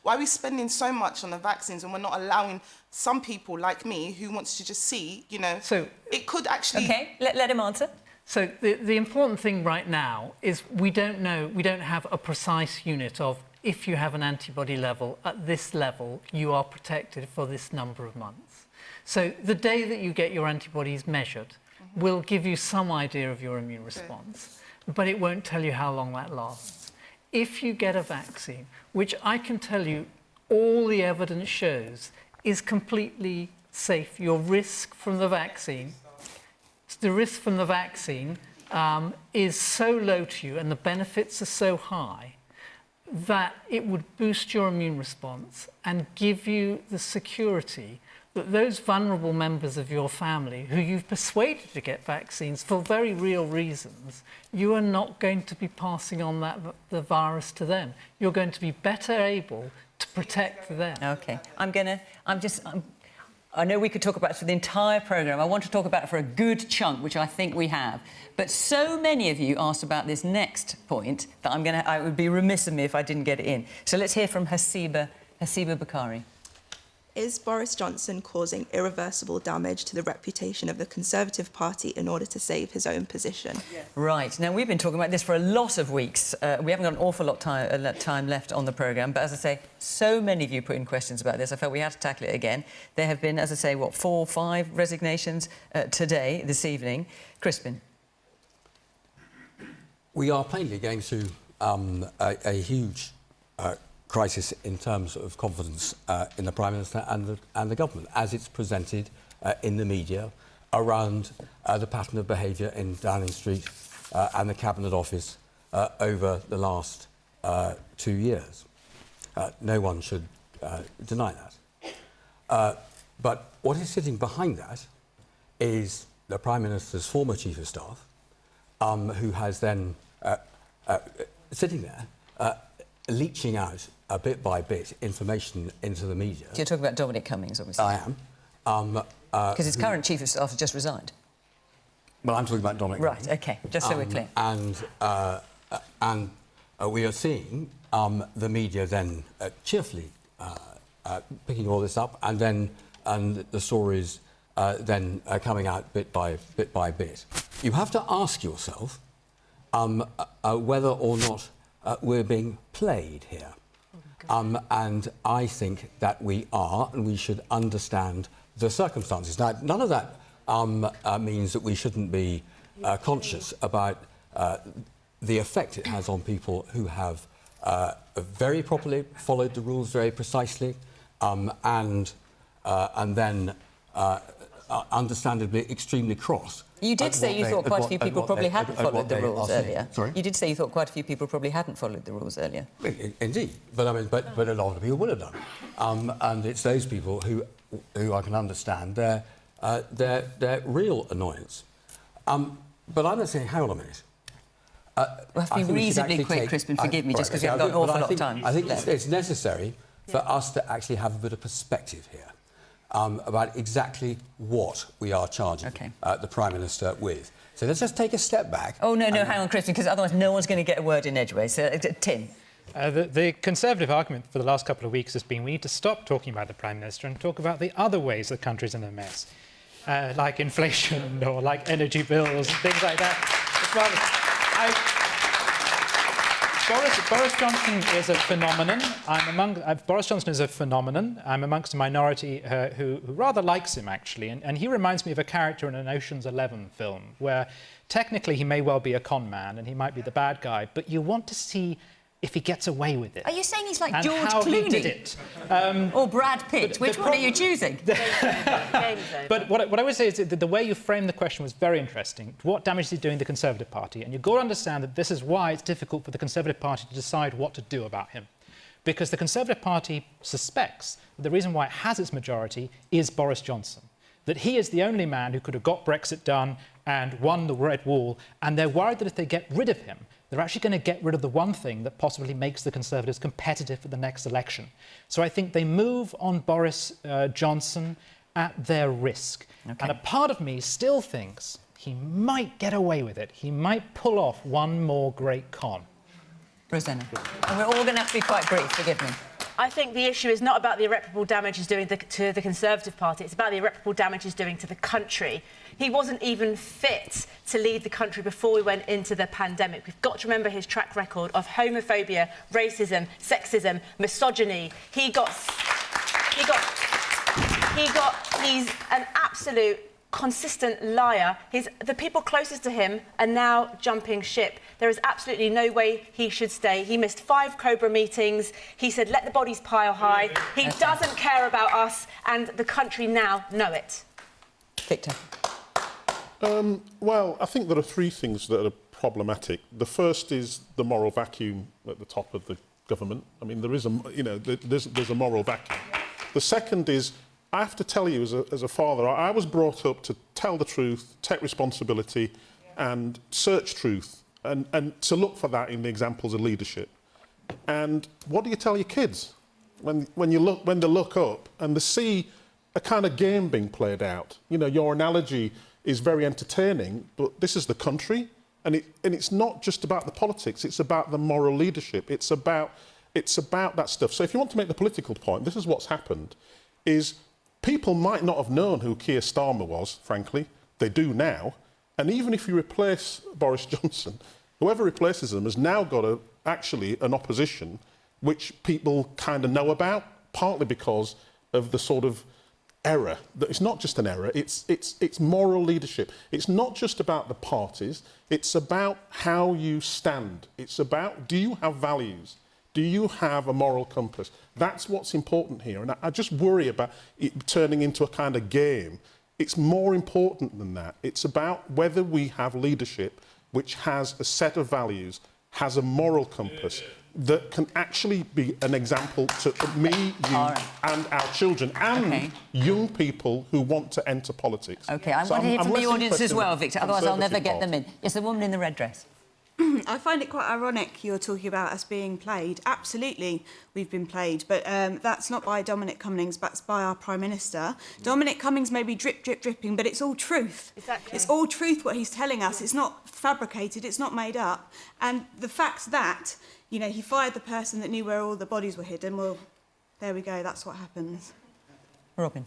are we spending so much on the vaccines and we're not allowing some people like me who wants to just see, you know? So it could actually. Okay, let him answer. So the important thing right now is we don't have a precise unit of if you have an antibody level at this level, you are protected for this number of months. So the day that you get your antibodies measured will give you some idea of your immune response, but it won't tell you how long that lasts. If you get a vaccine, which I can tell you all the evidence shows is completely safe, your risk from the vaccine, is so low to you and the benefits are so high that it would boost your immune response and give you the security that those vulnerable members of your family who you've persuaded to get vaccines for very real reasons, you are not going to be passing on the virus to them. You're going to be better able to protect them. OK. I know we could talk about it for the entire programme. I want to talk about it for a good chunk, which I think we have. But so many of you asked about this next point that I would be remiss of me if I didn't get it in. So let's hear from Hasiba Bakari. Is Boris Johnson causing irreversible damage to the reputation of the Conservative Party in order to save his own position? Yes. Right. Now, we've been talking about this for a lot of weeks. We haven't got an awful lot of time left on the programme, but as I say, so many of you put in questions about this. I felt we had to tackle it again. There have been, as I say, 4 or 5 resignations this evening. Crispin. We are plainly going through a huge crisis in terms of confidence in the Prime Minister and the government, as it's presented in the media around the pattern of behaviour in Downing Street and the Cabinet Office over the last 2 years. No one should deny that. But what is sitting behind that is the Prime Minister's former Chief of Staff, who has then sitting there leaching out bit by bit information into the media. So you're talking about Dominic Cummings, obviously. I am. Because his current Chief of Staff has just resigned. Well, I'm talking about Dominic Right, Cummings. OK, just so we're clear. And we are seeing the media then cheerfully picking all this up, and the stories then coming out bit by bit. You have to ask yourself whether or not we're being played here. And I think that we are, and we should understand the circumstances. Now, none of that means that we shouldn't be conscious about the effect it has on people who have very properly followed the rules very precisely, and then understandably extremely cross. You did say you thought quite a few people probably hadn't followed the rules earlier. Sorry? You did say you thought quite a few people probably hadn't followed the rules earlier. Indeed, but I mean, but a lot of people would have done, and it's those people who I can understand their real annoyance. But I'm not saying, hang on a minute. We have to be reasonably quick, Crispin. Forgive me, just because we haven't got an awful lot of time. I think it's necessary for us to actually have a bit of perspective here. About exactly what we are charging the Prime Minister with. So let's just take a step back. Oh, no, hang on, Crispin, because otherwise no one's going to get a word in edgeways. So, Tim. The Conservative argument for the last couple of weeks has been we need to stop talking about the Prime Minister and talk about the other ways the country's in a mess, like inflation or like energy bills and things like that. Boris Johnson is a phenomenon. Boris Johnson is a phenomenon. I'm amongst a minority who rather likes him, actually. And he reminds me of a character in an Ocean's 11 film where technically he may well be a con man and he might be the bad guy, but you want to see if he gets away with it. Are you saying he's like and George how Clooney? He did it. Or Brad Pitt? Which one are you choosing? But what I would say is that the way you framed the question was very interesting. What damage is he doing the Conservative Party? And you've got to understand that this is why it's difficult for the Conservative Party to decide what to do about him. Because the Conservative Party suspects that the reason why it has its majority is Boris Johnson. That he is the only man who could have got Brexit done and won the Red Wall, and they're worried that if they get rid of him, they're actually going to get rid of the one thing that possibly makes the Conservatives competitive for the next election. So I think they move on Boris Johnson at their risk. And a part of me still thinks he might get away with it. He might pull off one more great con. Rosena. And we're all going to have to be quite brief, forgive me. I think the issue is not about the irreparable damage he's doing to the Conservative Party, it's about the irreparable damage he's doing to the country. He wasn't even fit to lead the country before we went into the pandemic. We've got to remember his track record of homophobia, racism, sexism, misogyny. He's an absolute consistent liar. The people closest to him are now jumping ship. There is absolutely no way he should stay. He missed 5 Cobra meetings. He said, let the bodies pile high. He doesn't care about us, and the country now know it. Victor. Well, I think there are 3 things that are problematic. The first is the moral vacuum at the top of the government. I mean, there is there's a moral vacuum. The second is, I have to tell you, as a father, I was brought up to tell the truth, take responsibility, and search truth, and to look for that in the examples of leadership. And what do you tell your kids? when they look up and they see a kind of game being played out. You know, your analogy is very entertaining, but this is the country, and it's not just about the politics, it's about the moral leadership, it's about that stuff. So if you want to make the political point, this is what's happened, is people might not have known who Keir Starmer was, frankly. They do now. And even if you replace Boris Johnson, whoever replaces him has now got actually an opposition which people kind of know about, partly because of the sort of error. That it's not just an error, it's moral leadership. It's not just about the parties, it's about how you stand. It's about, do you have values? Do you have a moral compass? That's what's important here. And I just worry about it turning into a kind of game. It's more important than that. It's about whether we have leadership which has a set of values, has a moral compass, that can actually be an example to me, you, and our children, and young people who want to enter politics. OK, I want to hear from the audience as well, Victor, otherwise I'll never get them in. Yes, the woman in the red dress. I find it quite ironic you're talking about us being played. Absolutely, we've been played, but that's not by Dominic Cummings, that's by our Prime Minister. Dominic Cummings may be dripping, but it's all truth. Exactly. It's all truth what he's telling us. It's not fabricated, it's not made up. And the fact that, you know, he fired the person that knew where all the bodies were hidden, well, there we go, that's what happens. Robin.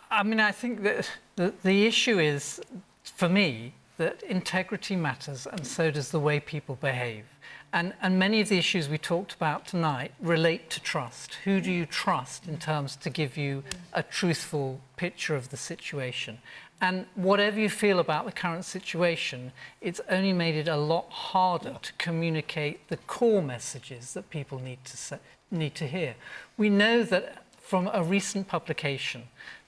I mean, I think that the issue is, for me, that integrity matters, and so does the way people behave. And many of the issues we talked about tonight relate to trust. Who do you trust in terms to give you a truthful picture of the situation? And whatever you feel about the current situation, it's only made it a lot harder to communicate the core messages that people need to hear. We know that from a recent publication,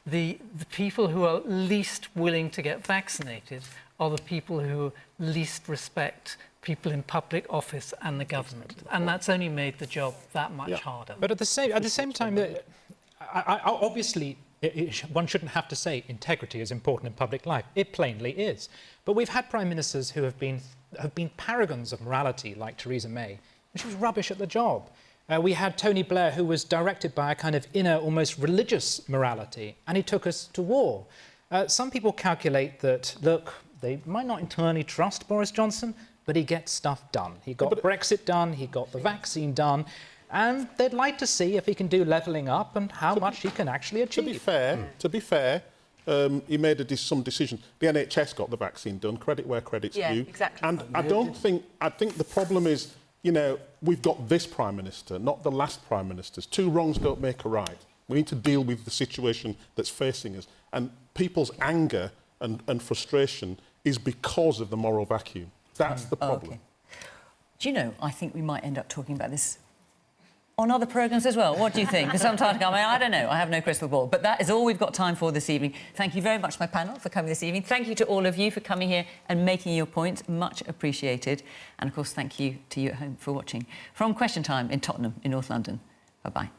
the people who are least willing to get vaccinated are the people who least respect people in public office and the government. And that's only made the job that much harder. But at the same time, obviously, one shouldn't have to say integrity is important in public life. It plainly is. But we've had prime ministers who have been paragons of morality, like Theresa May, and she was rubbish at the job. We had Tony Blair, who was directed by a kind of inner, almost religious morality, and he took us to war. Some people calculate that, look, they might not entirely trust Boris Johnson, but he gets stuff done. He got Brexit done, he got the vaccine done, and they'd like to see if he can do levelling up and how much he can actually achieve. To be fair, he made some decision. The NHS got the vaccine done, credit where credit's due. Exactly. And I think the problem is, you know, we've got this Prime Minister, not the last Prime Ministers. Two wrongs don't make a right. We need to deal with the situation that's facing us. And people's anger and frustration is because of the moral vacuum. That's the problem. Okay. Do you know, I think we might end up talking about this on other programmes as well. What do you think? Because sometimes I don't know, I have no crystal ball. But that is all we've got time for this evening. Thank you very much to my panel for coming this evening. Thank you to all of you for coming here and making your points. Much appreciated. And, of course, thank you to you at home for watching. From Question Time in Tottenham in North London. Bye-bye.